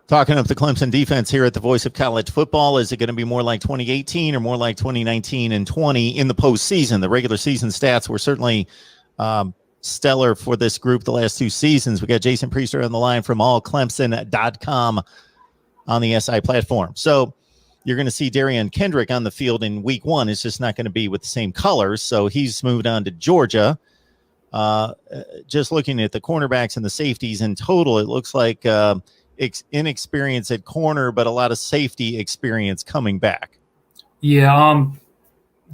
Talking of the Clemson defense here at the Voice of College Football, is it going to be more like 2018 or more like 2019 and 20 in the postseason? The regular season stats were certainly stellar for this group the last two seasons. We got Jason Priester on the line from allclemson.com on the SI platform. So you're going to see Darian Kendrick on the field in week one. It's just not going to be with the same colors. So he's moved on to Georgia. Just looking at the cornerbacks and the safeties in total, it looks like inexperience at corner, but a lot of safety experience coming back. Yeah.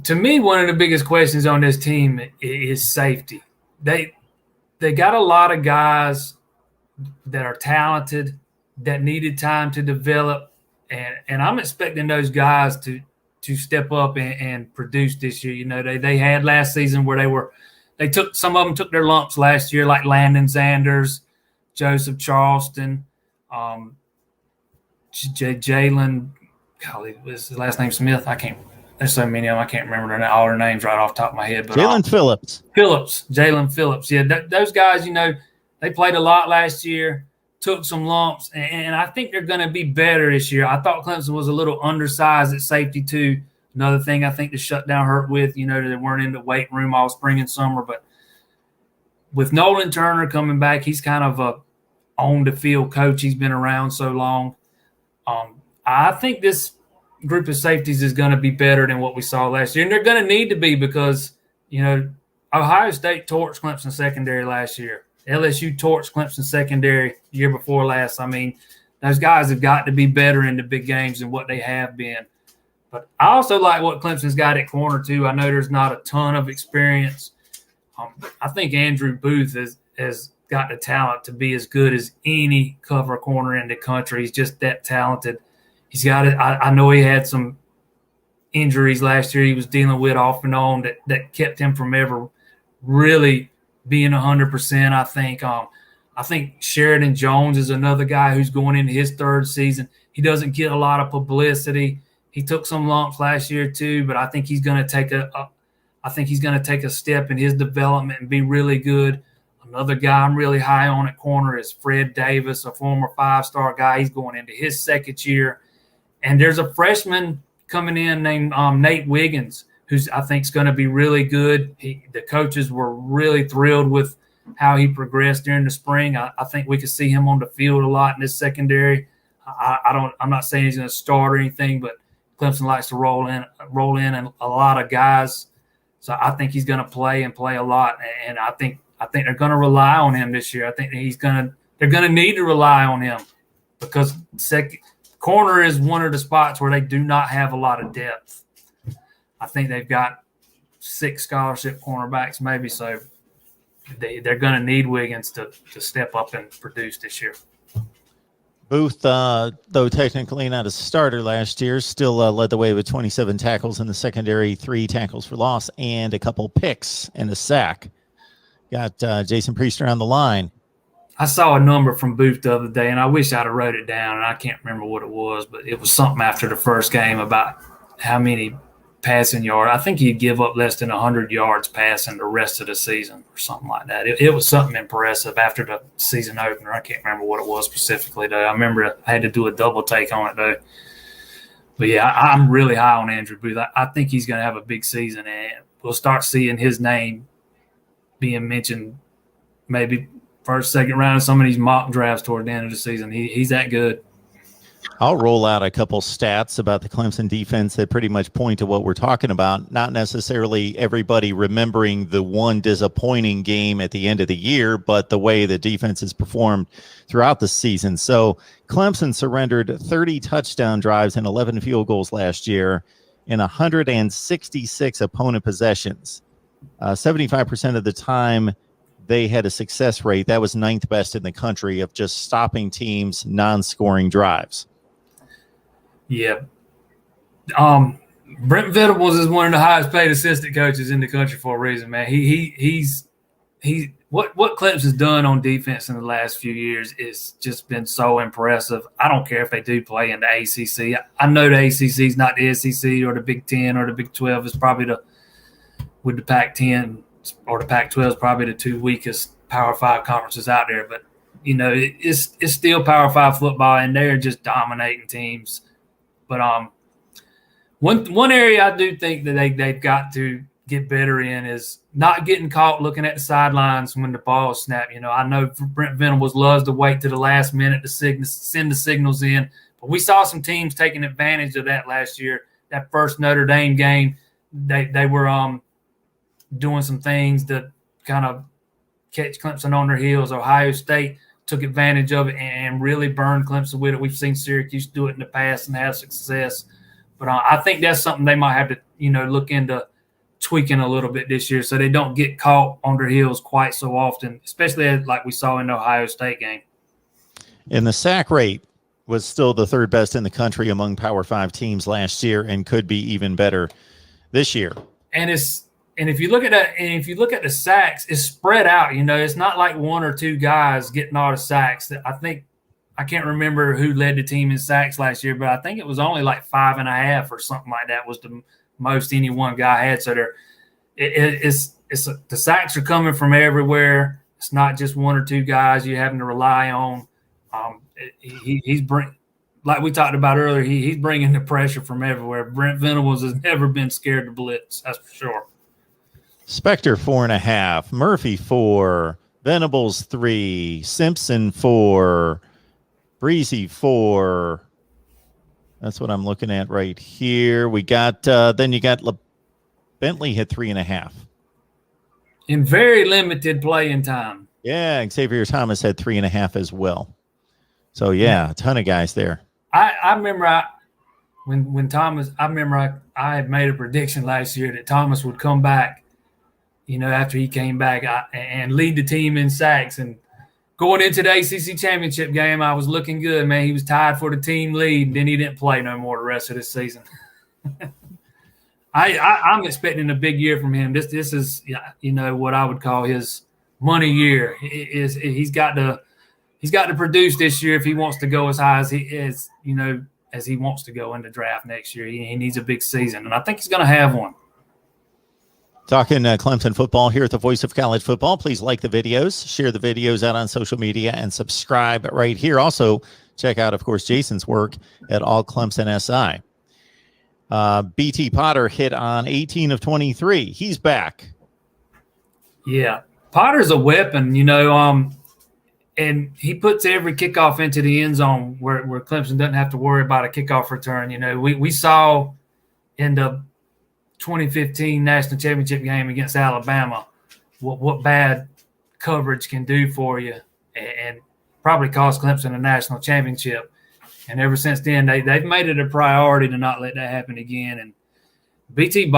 To me, one of the biggest questions on this team is safety. They got a lot of guys that are talented that needed time to develop, and I'm expecting those guys to step up and produce this year. You know, they had last season where some of them took their lumps last year, like Landon Sanders, Joseph Charleston, Jalen, was his last name Smith? There's so many of them, I can't remember all their names right off the top of my head. But Jalen Jalen Phillips. Yeah, those guys, you know, they played a lot last year, took some lumps, and I think they're going to be better this year. I thought Clemson was a little undersized at safety too. Another thing I think the shutdown hurt with, you know, they weren't in the weight room all spring and summer. But with Nolan Turner coming back, he's kind of a on-the-field coach. He's been around so long. I think this group of safeties is going to be better than what we saw last year. And they're going to need to be because, you know, Ohio State torched Clemson secondary last year. LSU torched Clemson secondary year before last. I mean, those guys have got to be better in the big games than what they have been. But I also like what Clemson's got at corner, too. I know there's not a ton of experience. I think Andrew Booth has got the talent to be as good as any cover corner in the country. He's just that talented. He's got it. I know he had some injuries last year he was dealing with off and on that kept him from ever really being 100%, I think. I think Sheridan Jones is another guy who's going into his third season. He doesn't get a lot of publicity. He took some lumps last year too, but I think he's going to take a step in his development and be really good. Another guy I'm really high on at corner is Fred Davis, a former five-star guy. He's going into his second year. And there's a freshman coming in named Nate Wiggins, who's I think is going to be really good. The coaches were really thrilled with how he progressed during the spring. I think we could see him on the field a lot in this secondary. I'm not saying he's going to start or anything, but Clemson likes to roll in a lot of guys. So I think he's going to play a lot, and I think they're going to rely on him this year. I think they're going to need to rely on him because corner is one of the spots where they do not have a lot of depth. I think they've got 6 scholarship cornerbacks maybe, so they're going to need Wiggins to step up and produce this year. Booth, though technically not a starter last year, still led the way with 27 tackles in the secondary, 3 tackles for loss, and a couple picks and a sack. Got Jason Priester on the line. I saw a number from Booth the other day, and I wish I'd have wrote it down, and I can't remember what it was, but it was something after the first game about how many passing yards. I think he'd give up less than 100 yards passing the rest of the season or something like that. It was something impressive after the season opener. I can't remember what it was specifically, though. I remember I had to do a double take on it, though. But, yeah, I'm really high on Andrew Booth. I think he's going to have a big season, and we'll start seeing his name being mentioned maybe first, second round of some of these mock drafts toward the end of the season. He's that good. I'll roll out a couple stats about the Clemson defense that pretty much point to what we're talking about. Not necessarily everybody remembering the one disappointing game at the end of the year, but the way the defense has performed throughout the season. So Clemson surrendered 30 touchdown drives and 11 field goals last year in 166 opponent possessions. 75% of the time they had a success rate. That was 9th best in the country of just stopping teams' non-scoring drives. Yeah. Brent Venables is one of the highest paid assistant coaches in the country for a reason, man. He's what Clemson's done on defense in the last few years is just been so impressive. I don't care if they do play in the ACC. I know the ACC is not the SEC or the Big 10 or the Big 12. It's probably with the Pac-10 or the Pac-12 is probably the 2 weakest Power 5 conferences out there. But it's still Power 5 football, and they're just dominating teams. But one area I do think that they've got to get better in is not getting caught looking at the sidelines when the ball is snapped. I know Brent Venables loves to wait to the last minute to send the signals in, but we saw some teams taking advantage of that last year. That first Notre Dame game, they were doing some things to kind of catch Clemson on their heels. Ohio State took advantage of it and really burned Clemson with it. We've seen Syracuse do it in the past and have success. But I think that's something they might have to, look into tweaking a little bit this year so they don't get caught on their heels quite so often, especially like we saw in the Ohio State game. And the sack rate was still the third best in the country among Power 5 teams last year and could be even better this year. And if you look at that, and if you look at the sacks, it's spread out. It's not like one or two guys getting all the sacks. I can't remember who led the team in sacks last year, but I think it was only like 5.5 or something like that was the most any one guy had. So the sacks are coming from everywhere. It's not just one or two guys you're having to rely on. Like we talked about earlier, he's bringing the pressure from everywhere. Brent Venables has never been scared to blitz, that's for sure. Spector 4.5, Murphy 4, Venables 3, Simpson 4, Breezy 4. That's what I'm looking at right here. We got then you got Bentley hit 3.5 in very limited playing time. Yeah, Xavier Thomas had 3.5 as well. So yeah, a ton of guys there. I remember when Thomas. I remember I had made a prediction last year that Thomas would come back. After he came back and lead the team in sacks. And going into the ACC championship game, I was looking good, man. He was tied for the team lead, and then he didn't play no more the rest of the season. I'm expecting a big year from him. This is what I would call his money year. He's got to produce this year if he wants to go as high as he wants to go in the draft next year. He needs a big season, and I think he's going to have one. Talking Clemson football here at the Voice of College Football. Please like the videos, share the videos out on social media, and subscribe right here. Also, check out, of course, Jason's work at All Clemson SI. BT Potter hit on 18 of 23. He's back. Yeah, Potter's a weapon, and he puts every kickoff into the end zone where Clemson doesn't have to worry about a kickoff return. We saw in the 2015 national championship game against Alabama what bad coverage can do for you, and probably cost Clemson a national championship. And ever since then, they've made it a priority to not let that happen again. And BT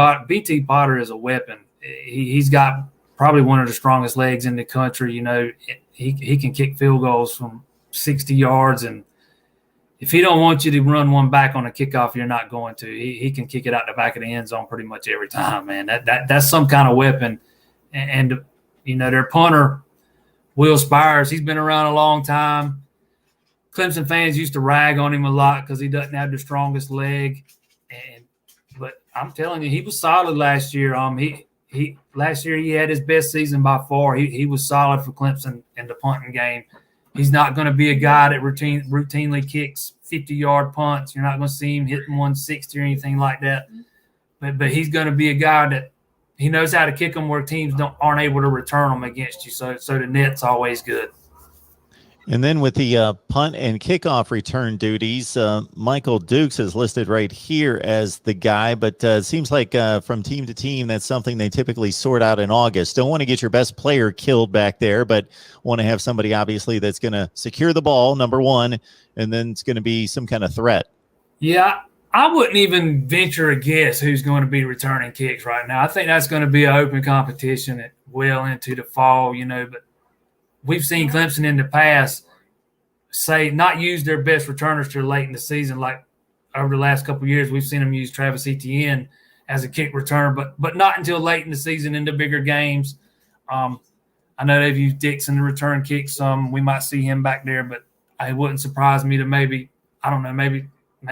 Potter is a weapon. He's got probably one of the strongest legs in the country. He can kick field goals from 60 yards, and if he don't want you to run one back on a kickoff, you're not going to. He can kick it out the back of the end zone pretty much every time, man. That's some kind of weapon. And their punter, Will Spires, he's been around a long time. Clemson fans used to rag on him a lot because he doesn't have the strongest leg. But I'm telling you, he was solid last year. Last year he had his best season by far. He was solid for Clemson in the punting game. He's not going to be a guy that routinely kicks 50-yard punts. You're not going to see him hitting 160 or anything like that. But he's going to be a guy that he knows how to kick them where teams aren't able to return them against you. So the net's always good. And then with the punt and kickoff return duties, Michael Dukes is listed right here as the guy, but it seems like from team to team, that's something they typically sort out in August. Don't want to get your best player killed back there, but want to have somebody obviously that's going to secure the ball, number one, and then it's going to be some kind of threat. Yeah, I wouldn't even venture a guess who's going to be returning kicks right now. I think that's going to be an open competition well into the fall, but we've seen Clemson in the past say not use their best returners till late in the season. Like over the last couple of years, we've seen them use Travis Etienne as a kick returner, but not until late in the season in the bigger games. I know they've used Dixon to return kicks some. We might see him back there, but it wouldn't surprise me to maybe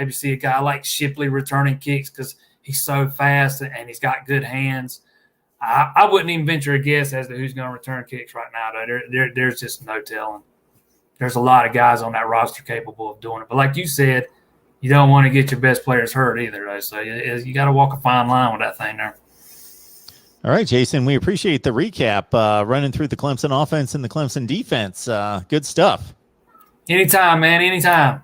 see a guy like Shipley returning kicks because he's so fast and he's got good hands. I wouldn't even venture a guess as to who's going to return kicks right now. Though. There's just no telling. there's a lot of guys on that roster capable of doing it. But like you said, you don't want to get your best players hurt either, though. So you got to walk a fine line with that thing there. All right, Jason, we appreciate the recap, running through the Clemson offense and the Clemson defense. Good stuff. Anytime, man. Anytime.